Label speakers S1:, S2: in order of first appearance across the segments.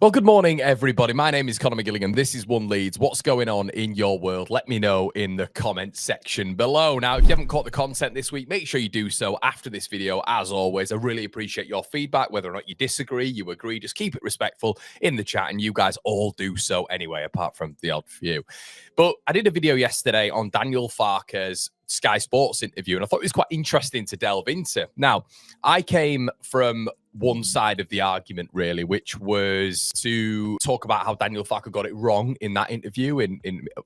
S1: Well, good morning, everybody. My name is Conor McGilligan. This is One Leeds. What's going on in your world? Let me know in the comments section below. Now, if you haven't caught the content this week, make sure you do so after this video. As always, I really appreciate your feedback, whether or not you disagree, you agree, just keep it respectful in the chat, and you guys all do so anyway, apart from the odd few. But I did a video yesterday on Daniel Farke's Sky Sports interview, and I thought it was quite interesting to delve into. Now, I came from one side of the argument, really, which was to talk about how Daniel Farke got it wrong in that interview,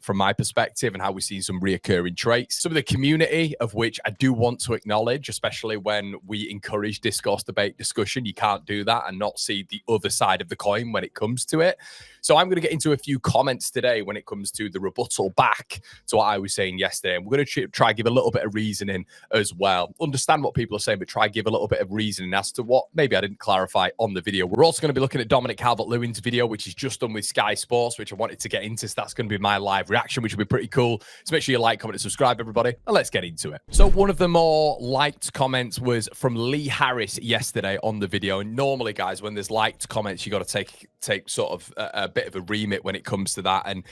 S1: from my perspective, and how we've seen some reoccurring traits. Some of the community, of which I do want to acknowledge, especially when we encourage discourse, debate, discussion. You can't do that and not see the other side of the coin when it comes to it. So I'm going to get into a few comments today when it comes to the rebuttal back to what I was saying yesterday. And we're going to try give a little bit of reasoning as well. Understand what people are saying, but try give a little bit of reasoning as to what maybe I didn't clarify on the video. We're also going to be looking at Dominic Calvert-Lewin's video, which is just done with Sky Sports, which I wanted to get into. So that's going to be my live reaction, which will be pretty cool. So make sure you like, comment, and subscribe, everybody. And let's get into it. So one of the more liked comments was from Lee Harris yesterday on the video. And normally, guys, when there's liked comments, you got to take sort of a bit of a remit when it comes to that. And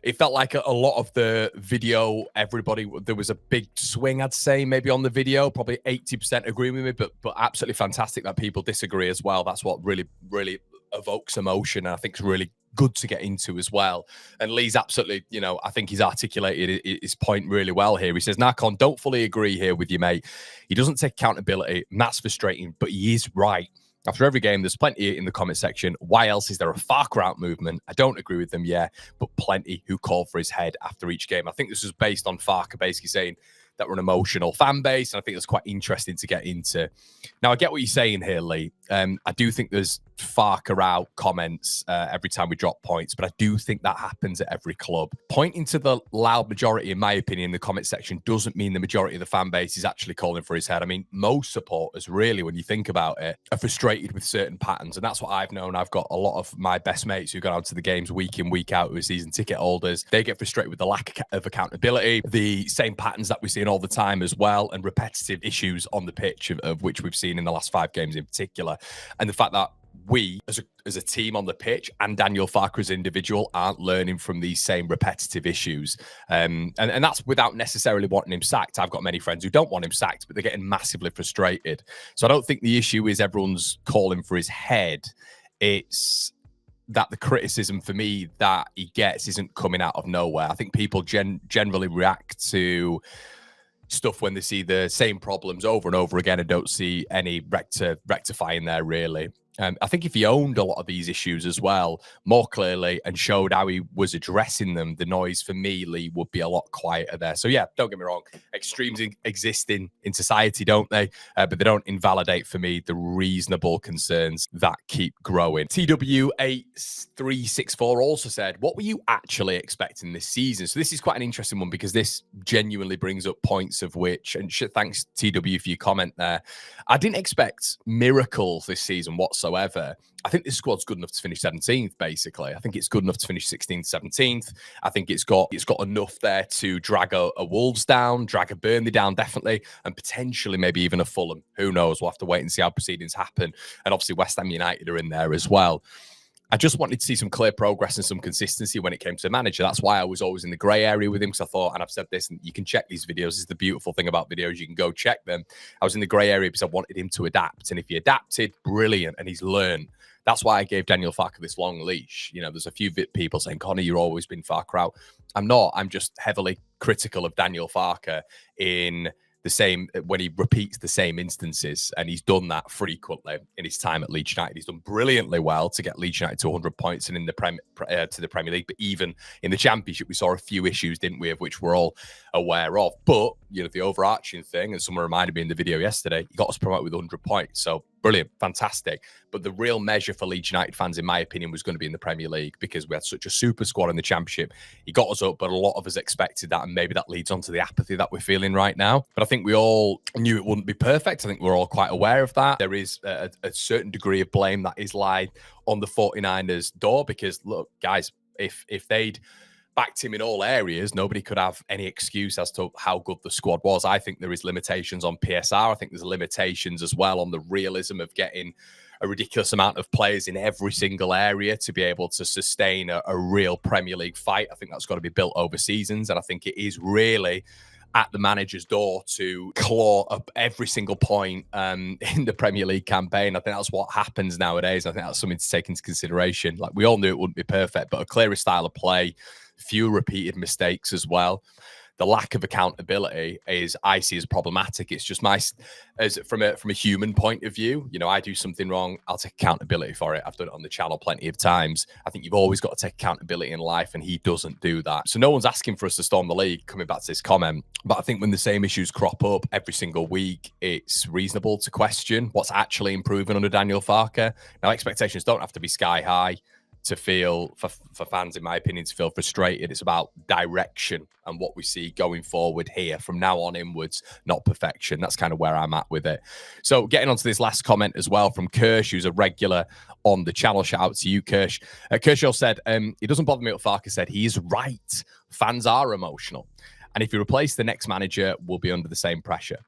S1: it felt like a lot of the video, there was a big swing, I'd say, maybe on the video. Probably 80% agree with me, but absolutely fantastic that people disagree as well. That's what really, really evokes emotion, and I think it's really good to get into as well. And Lee's absolutely, I think he's articulated his point really well here. He says, Narcon, don't fully agree here with you, mate. He doesn't take accountability, and that's frustrating, but he is right. After every game, there's plenty in the comment section. Why else is there a Farke out movement? I don't agree with them, yeah, but plenty who call for his head after each game. I think this was based on Farke basically saying that we're an emotional fan base, and I think that's quite interesting to get into. Now, I get what you're saying here, Lee. I do think there's Farke out comments every time we drop points, but I do think that happens at every club. Pointing to the loud majority, in my opinion, in the comment section doesn't mean the majority of the fan base is actually calling for his head. I mean, most supporters, really, when you think about it, are frustrated with certain patterns, and that's what I've known. I've got a lot of my best mates who go out to the games week in, week out, who are season ticket holders. They get frustrated with the lack of accountability, the same patterns that we're seeing all the time as well, and repetitive issues on the pitch, of which we've seen in the last 5 games in particular. And the fact that we, as a team on the pitch, and Daniel Farke as an individual, aren't learning from these same repetitive issues. And that's without necessarily wanting him sacked. I've got many friends who don't want him sacked, but they're getting massively frustrated. So I don't think the issue is everyone's calling for his head. It's that the criticism for me that he gets isn't coming out of nowhere. I think people generally react to stuff when they see the same problems over and over again and don't see any rectifying there, really. I think if he owned a lot of these issues as well, more clearly, and showed how he was addressing them, the noise for me, Lee, would be a lot quieter there. So yeah, don't get me wrong. Extremes exist in society, don't they? But they don't invalidate, for me, the reasonable concerns that keep growing. TW8364 also said, what were you actually expecting this season? So this is quite an interesting one, because this genuinely brings up points of which, and thanks TW for your comment there, I didn't expect miracles this season whatsoever. I think this squad's good enough to finish 17th, basically. I think it's good enough to finish 16th, 17th. I think it's got enough there to drag a Wolves down, drag a Burnley down, definitely, and potentially maybe even a Fulham. Who knows? We'll have to wait and see how proceedings happen. And obviously West Ham United are in there as well. I just wanted to see some clear progress and some consistency when it came to manager. That's why I was always in the grey area with him, because I thought, and I've said this, and you can check these videos. This is the beautiful thing about videos. You can go check them. I was in the grey area because I wanted him to adapt. And if he adapted, brilliant, and he's learned. That's why I gave Daniel Farke this long leash. There's a few people saying, Conor, you've always been Farke out. I'm not. I'm just heavily critical of Daniel Farke in the same, when he repeats the same instances, and he's done that frequently in his time at Leeds United. He's done brilliantly well to get Leeds United to 100 points and in the to the Premier League, but even in the Championship we saw a few issues, didn't we, of which we're all aware of. But the overarching thing, and someone reminded me in the video yesterday, he got us promoted with 100 points, so brilliant, fantastic. But the real measure for Leeds United fans, in my opinion, was going to be in the Premier League, because we had such a super squad in the Championship. He got us up, but a lot of us expected that, and maybe that leads on to the apathy that we're feeling right now. But I think we all knew it wouldn't be perfect. I think we're all quite aware of that. There is a certain degree of blame that is lied on the 49ers door, because look, guys, if they'd backed him in all areas. Nobody could have any excuse as to how good the squad was. I think there is limitations on PSR. I think there's limitations as well on the realism of getting a ridiculous amount of players in every single area to be able to sustain a real Premier League fight. I think that's got to be built over seasons. And I think it is really at the manager's door to claw up every single point in the Premier League campaign. I think that's what happens nowadays. I think that's something to take into consideration. Like, we all knew it wouldn't be perfect, but a clearer style of play, few repeated mistakes as well. The lack of accountability is, I see, as problematic. It's just from a human point of view. You know, I do something wrong, I'll take accountability for it. I've done it on the channel plenty of times. I think you've always got to take accountability in life, and he doesn't do that. So no one's asking for us to storm the league, coming back to this comment. But I think when the same issues crop up every single week, it's reasonable to question what's actually improving under Daniel Farke. Now, expectations don't have to be sky high to feel, for fans, in my opinion, to feel frustrated. It's about direction and what we see going forward here from now on inwards, not perfection. That's kind of where I'm at with it. So getting onto this last comment as well from Kirsch, who's a regular on the channel. Shout out to you, Kirsch. Kirsch said, it doesn't bother me what Farke said. He is right. Fans are emotional. And if you replace the next manager, we'll be under the same pressure.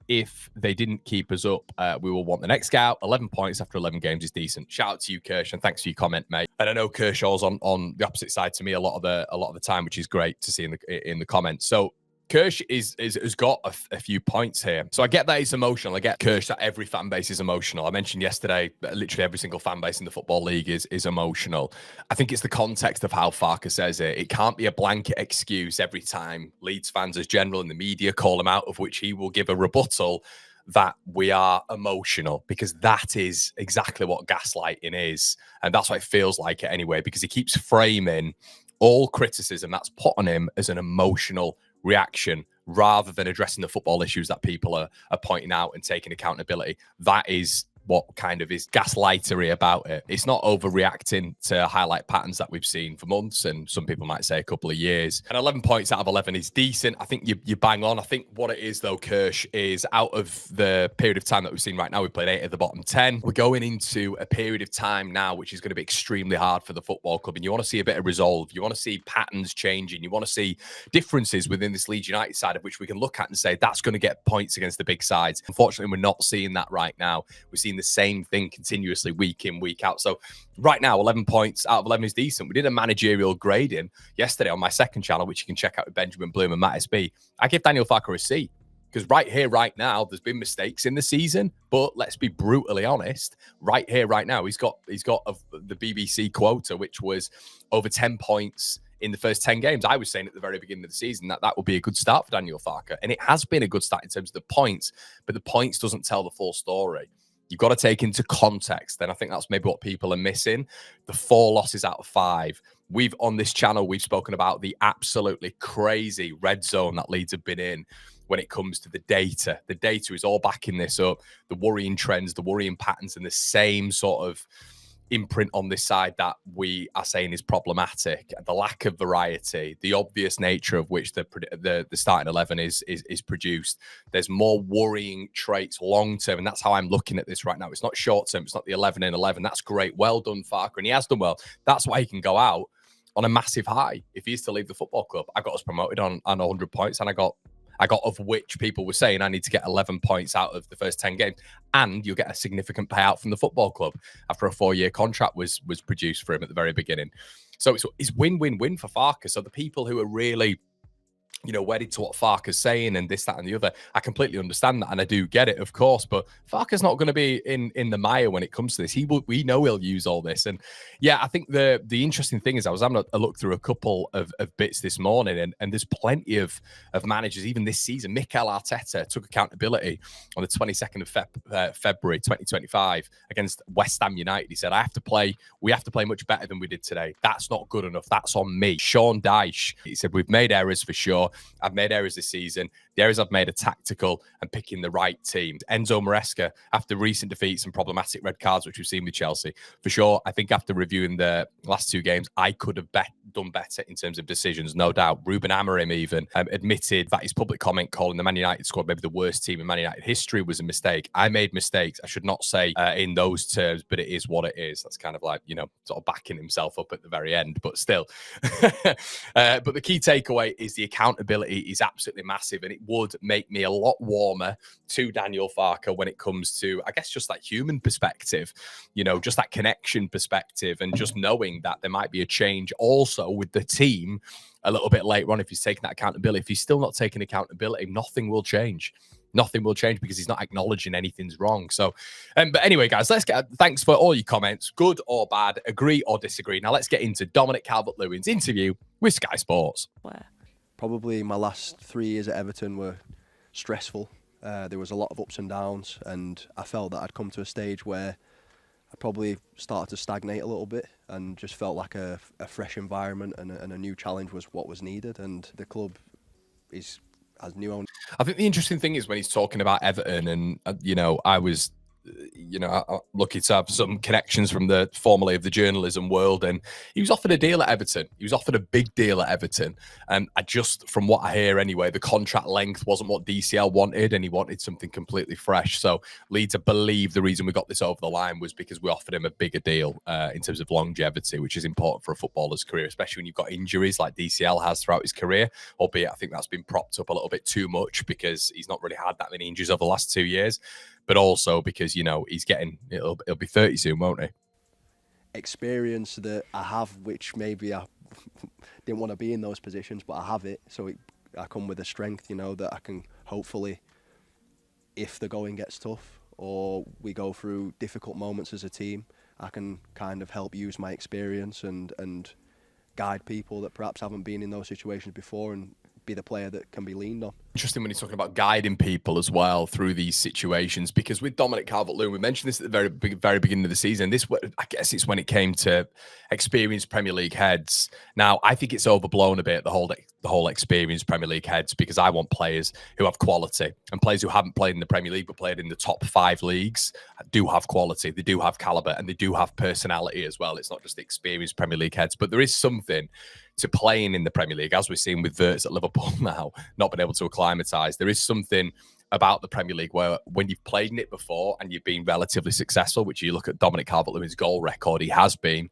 S1: If they didn't keep us up, we will want the next guy out. 11 points after 11 games is decent. Shout out to you, Kirsch, and thanks for your comment, mate. And I know Kershaw's on the opposite side to me a lot of the time, which is great to see in the comments. So Kirsch has got a few points here. So I get that it's emotional. I get, Kirsch, that every fan base is emotional. I mentioned yesterday that literally every single fan base in the Football League is emotional. I think it's the context of how Farke says it. It can't be a blanket excuse every time Leeds fans as general and the media call him out, of which he will give a rebuttal, that we are emotional, because that is exactly what gaslighting is. And that's what it feels like it anyway, because he keeps framing all criticism that's put on him as an emotional reaction rather than addressing the football issues that people are pointing out and taking accountability. That is what kind of is gaslightery about it. It's not overreacting to highlight patterns that we've seen for months, and some people might say a couple of years. And 11 points out of 11 is decent. I think you bang on. I think what it is, though, Kirsch, is out of the period of time that we've seen right now, we've played 8 of the bottom 10. We're going into a period of time now which is going to be extremely hard for the football club, and you want to see a bit of resolve. You want to see patterns changing. You want to see differences within this Leeds United side, of which we can look at and say that's going to get points against the big sides. Unfortunately, we're not seeing that right now. We're seeing the same thing continuously week in, week out. So right now, 11 points out of 11 is decent. We did a managerial grading yesterday on my second channel, which you can check out with Benjamin Bloom and Matt SB. I give Daniel Farke a C, because right here, right now, there's been mistakes in the season, but let's be brutally honest. Right here, right now, he's got the BBC quota, which was over 10 points in the first 10 games. I was saying at the very beginning of the season that would be a good start for Daniel Farke, and it has been a good start in terms of the points, but the points doesn't tell the full story. You've got to take into context. And I think that's maybe what people are missing. The 4 losses out of 5. On this channel, we've spoken about the absolutely crazy red zone that Leeds have been in when it comes to the data. The data is all backing this up. The worrying trends, the worrying patterns, and the same sort of imprint on this side that we are saying is problematic. The lack of variety, the obvious nature of which the starting 11 is produced. There's more worrying traits long term, and that's how I'm looking at this right now. It's not short term. It's not the 11 and 11. That's great. Well done, Farke, and he has done well. That's why he can go out on a massive high if he is to leave the football club. I got us promoted on 100 points, and I got of which people were saying I need to get 11 points out of the first 10 games, and you'll get a significant payout from the football club after a 4-year contract was produced for him at the very beginning. So it's win-win-win for Farke. So the people who are really, wedded to what Farke's saying and this, that, and the other, I completely understand that, and I do get it, of course. But Farke's not going to be in the mire when it comes to this. We know he'll use all this, and yeah, I think the interesting thing is I was having a look through a couple of bits this morning, and there's plenty of managers even this season. Mikel Arteta took accountability on the 22nd of February 2025 against West Ham United. He said, we have to play much better than we did today. That's not good enough. That's on me. Sean Dyche, he said, we've made errors for sure. I've made errors this season. The errors I've made are tactical and picking the right team. Enzo Maresca, after recent defeats and problematic red cards, which we've seen with Chelsea, for sure, I think after reviewing the last 2 games, I could have done better in terms of decisions, no doubt. Ruben Amorim even admitted that his public comment calling the Man United squad maybe the worst team in Man United history was a mistake. I made mistakes. I should not say in those terms, but it is what it is. That's kind of like, you know, sort of backing himself up at the very end, but still. But the key takeaway is the accountability is absolutely massive, and it would make me a lot warmer to Daniel Farke when it comes to, I guess, just that human perspective, you know, just that connection perspective, and just knowing that there might be a change also with the team a little bit later on if he's taking that accountability. If he's still not taking accountability, nothing will change. Nothing will change because he's not acknowledging anything's wrong. So, but anyway, guys, thanks for all your comments, good or bad, agree or disagree. Now let's get into Dominic Calvert-Lewin's interview with Sky Sports.
S2: Probably my last 3 years at Everton were stressful. There was a lot of ups and downs, and I felt that I'd come to a stage where I probably started to stagnate a little bit, and just felt like a fresh environment and a new challenge was what was needed. And the club has new owners.
S1: I think the interesting thing is when he's talking about Everton, and you know, I was, you know, lucky to have some connections from the formerly of the journalism world, and he was offered a deal at Everton. He was offered a big deal at Everton, and I just, from what I hear anyway, the contract length wasn't what DCL wanted, and he wanted something completely fresh. So Leeds, I believe the reason we got this over the line was because we offered him a bigger deal in terms of longevity, which is important for a footballer's career, especially when you've got injuries like DCL has throughout his career, albeit I think that's been propped up a little bit too much because he's not really had that many injuries over the last 2 years. But also because, you know, he's getting, he'll be 30 soon, won't he?
S2: Experience that I have, which maybe I didn't want to be in those positions, but I have it. So I come with a strength, you know, that I can hopefully, if the going gets tough or we go through difficult moments as a team, I can kind of help use my experience and guide people that perhaps haven't been in those situations before, and be the player that can be leaned on.
S1: Interesting when he's talking about guiding people as well through these situations, because with Dominic Calvert-Lewin, we mentioned this at the very beginning of the season. This, I guess, it's when it came to experienced Premier League heads. Now, I think it's overblown a bit, the whole experienced Premier League heads, because I want players who have quality, and players who haven't played in the Premier League but played in the top 5 leagues do have quality, they do have caliber, and they do have personality as well. It's not just the experienced Premier League heads, but there is something to playing in the Premier League, as we're seeing with Wirtz at Liverpool now, not been able to acclimatise. There is something about the Premier League where when you've played in it before and you've been relatively successful, which you look at Dominic Calvert-Lewin's goal record, he has been.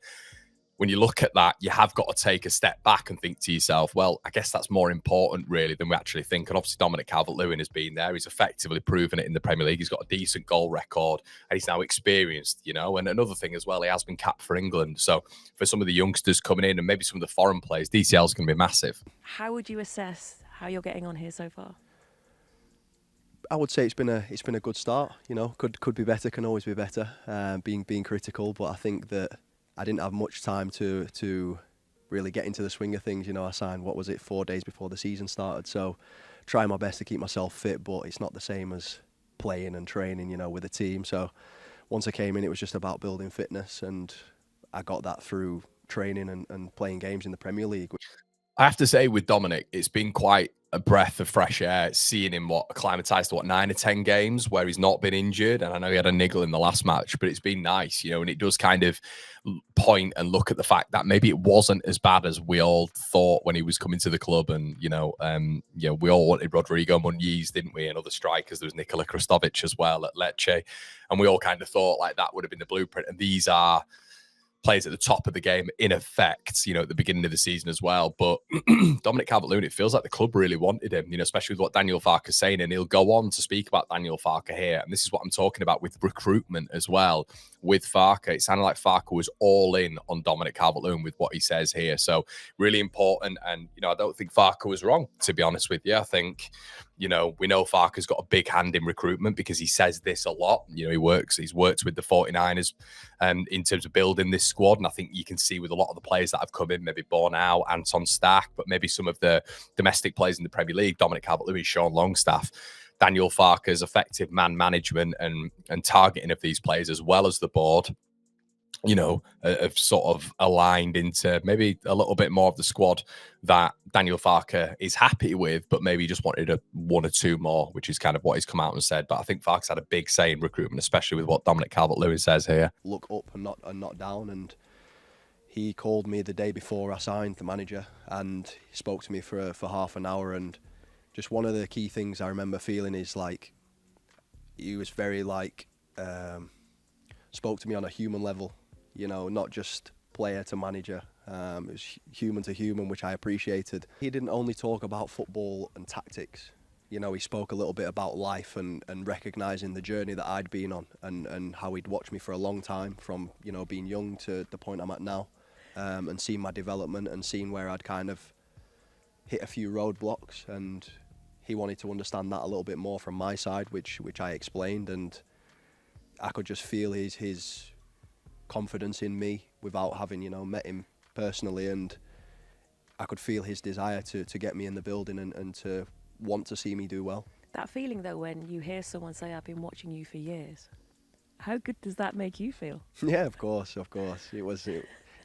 S1: When you look at that, you have got to take a step back and think to yourself, well, I guess that's more important really than we actually think. And obviously Dominic Calvert-Lewin has been there. He's effectively proven it in the Premier League. He's got a decent goal record and he's now experienced, you know. And another thing as well, he has been capped for England. So for some of the youngsters coming in and maybe some of the foreign players, DCL is going to be massive.
S3: How would you assess how you're getting on here so far?
S2: I would say it's been a good start. You know, could be better, can always be better. Being critical, but I think that I didn't have much time to really get into the swing of things. You know, I signed, 4 days before the season started. So trying my best to keep myself fit, but it's not the same as playing and training, you know, with a team. So once I came in, it was just about building fitness, and I got that through training and playing games in the Premier League.
S1: I have to say with Dominic, it's been quite a breath of fresh air seeing him acclimatized to 9 or 10 games where he's not been injured. And I know he had a niggle in the last match, but it's been nice, you know, and it does kind of point and look at the fact that maybe it wasn't as bad as we all thought when he was coming to the club. And, you know, we all wanted Rodrigo Muniz, didn't we? And other strikers. There was Nikola Kristovic as well at Lecce. And we all kind of thought like that would have been the blueprint. And these are players at the top of the game in effect, you know, at the beginning of the season as well. But Dominic Calvert-Lewin, it feels like the club really wanted him, you know, especially with what Daniel Farke is saying. And he'll go on to speak about Daniel Farke here. And this is what I'm talking about with recruitment as well. With Farke, it sounded like Farke was all in on Dominic Calvert-Lewin with what he says here. So really important. And, you know, I don't think Farke was wrong, to be honest with you. I think, you know, we know Farke's got a big hand in recruitment because he says this a lot. You know, he's worked with the 49ers in terms of building this squad. And I think you can see with a lot of the players that have come in, maybe Bornau, Anton Stack, but maybe some of the domestic players in the Premier League, Dominic Calvert-Lewin, Sean Longstaff, Daniel Farke's effective man management and targeting of these players, as well as the board, you know, have sort of aligned into maybe a little bit more of the squad that Daniel Farke is happy with, but maybe just wanted 1 or 2 more, which is kind of what he's come out and said. But I think Farke's had a big say in recruitment, especially with what Dominic Calvert-Lewin says here.
S2: Look up and not down, and he called me the day before I signed, the manager, and he spoke to me for half an hour. And just one of the key things I remember feeling is like he was very like spoke to me on a human level, you know, not just player to manager. It was human to human, which I appreciated. He didn't only talk about football and tactics. You know, he spoke a little bit about life and recognising the journey that I'd been on and how he'd watched me for a long time from, you know, being young to the point I'm at now, and seeing my development and seeing where I'd kind of hit a few roadblocks, and he wanted to understand that a little bit more from my side, which I explained, and I could just feel his confidence in me without having, you know, met him personally, and I could feel his desire to get me in the building and to want to see me do well.
S3: That feeling though, when you hear someone say, "I've been watching you for years," how good does that make you feel?
S2: Yeah, of course. It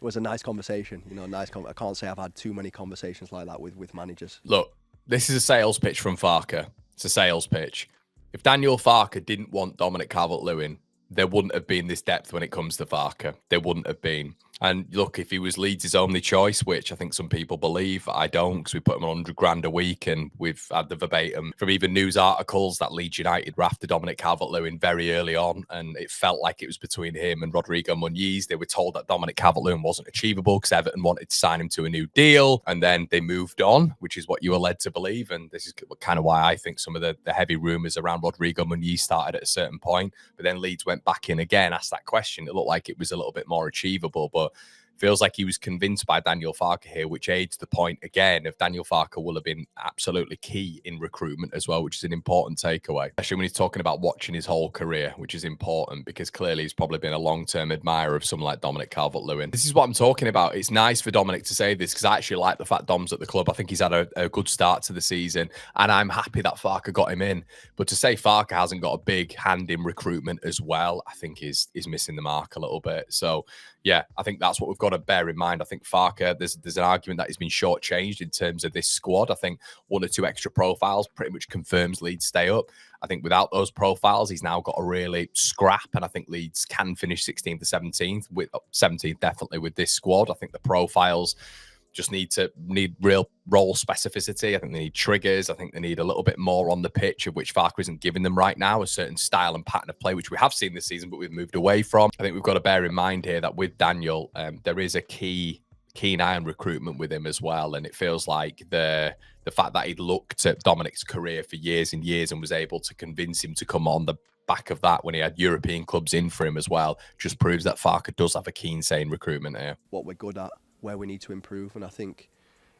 S2: was a nice conversation, you know, I can't say I've had too many conversations like that with managers.
S1: Look, this is a sales pitch from Farke. It's a sales pitch. If Daniel Farke didn't want Dominic Calvert-Lewin, there wouldn't have been this depth when it comes to Farke. There wouldn't have been. And look, if he was Leeds' only choice, which I think some people believe, I don't, because we put him on 100 grand a week, and we've had the verbatim from even news articles that Leeds United were after Dominic Calvert-Lewin very early on, and it felt like it was between him and Rodrigo Muniz. They were told that Dominic Calvert-Lewin wasn't achievable because Everton wanted to sign him to a new deal, and then they moved on, which is what you were led to believe. And this is kind of why I think some of the heavy rumours around Rodrigo Muniz started at a certain point. But then Leeds went back in again, asked that question. It looked like it was a little bit more achievable, but feels like he was convinced by Daniel Farke here, which aids the point again of Daniel Farke will have been absolutely key in recruitment as well, which is an important takeaway, especially when he's talking about watching his whole career, which is important because clearly he's probably been a long-term admirer of someone like Dominic Calvert-Lewin. This is what I'm talking about. It's nice for Dominic to say this because I actually like the fact Dom's at the club. I think he's had a good start to the season, and I'm happy that Farke got him in. But to say Farke hasn't got a big hand in recruitment as well, I think is missing the mark a little bit. So yeah, I think that's what we've got to bear in mind. I think Farke, there's an argument that he's been shortchanged in terms of this squad. I think 1 or 2 extra profiles pretty much confirms Leeds stay up. I think without those profiles, he's now got to really scrap, and I think Leeds can finish 16th to 17th, with 17th definitely with this squad. I think the profiles just need real role specificity. I think they need triggers. I think they need a little bit more on the pitch, of which Farke isn't giving them right now, a certain style and pattern of play, which we have seen this season, but we've moved away from. I think we've got to bear in mind here that with Daniel, there is a keen eye on recruitment with him as well. And it feels like the fact that he'd looked at Dominic's career for years and years and was able to convince him to come on the back of that when he had European clubs in for him as well, just proves that Farke does have a keen say in recruitment here.
S2: What we're good at, where we need to improve, and I think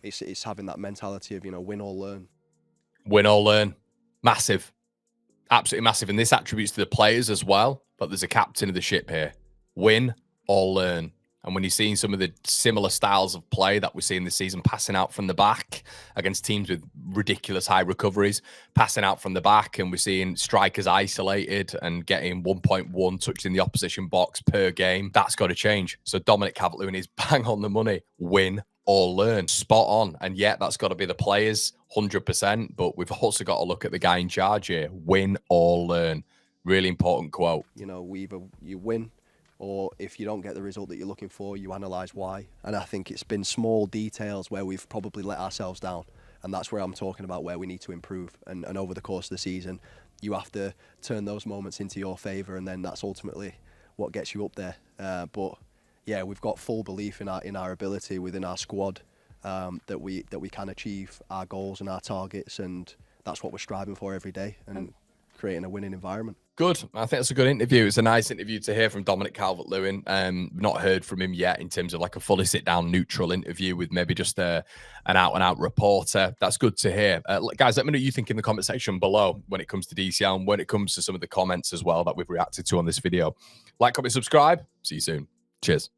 S2: it's having that mentality of, you know, win or learn.
S1: Win or learn. Massive. Absolutely massive. And this attributes to the players as well, but there's a captain of the ship here. Win or learn. And when you're seeing some of the similar styles of play that we're seeing this season, passing out from the back against teams with ridiculous high recoveries, passing out from the back, and we're seeing strikers isolated and getting 1.1 touches in the opposition box per game, that's got to change. So Dominic Calvert-Lewin is bang on the money. Win or learn. Spot on. And yet that's got to be the players, 100%. But we've also got to look at the guy in charge here. Win or learn. Really important quote.
S2: You know, either you win, or if you don't get the result that you're looking for, you analyse why. And I think it's been small details where we've probably let ourselves down. And that's where I'm talking about where we need to improve. And over the course of the season, you have to turn those moments into your favour, and then that's ultimately what gets you up there. But yeah, we've got full belief in our ability within our squad, that we can achieve our goals and our targets, and that's what we're striving for every day, and creating a winning environment. Good. I think that's a good interview. It's a nice interview to hear from Dominic Calvert-Lewin. Not heard from him yet in terms of like a fully sit-down neutral interview with maybe just an out-and-out reporter. That's good to hear. Guys, let me know what you think in the comment section below when it comes to DCL and when it comes to some of the comments as well that we've reacted to on this video. Like, comment, subscribe. See you soon. Cheers.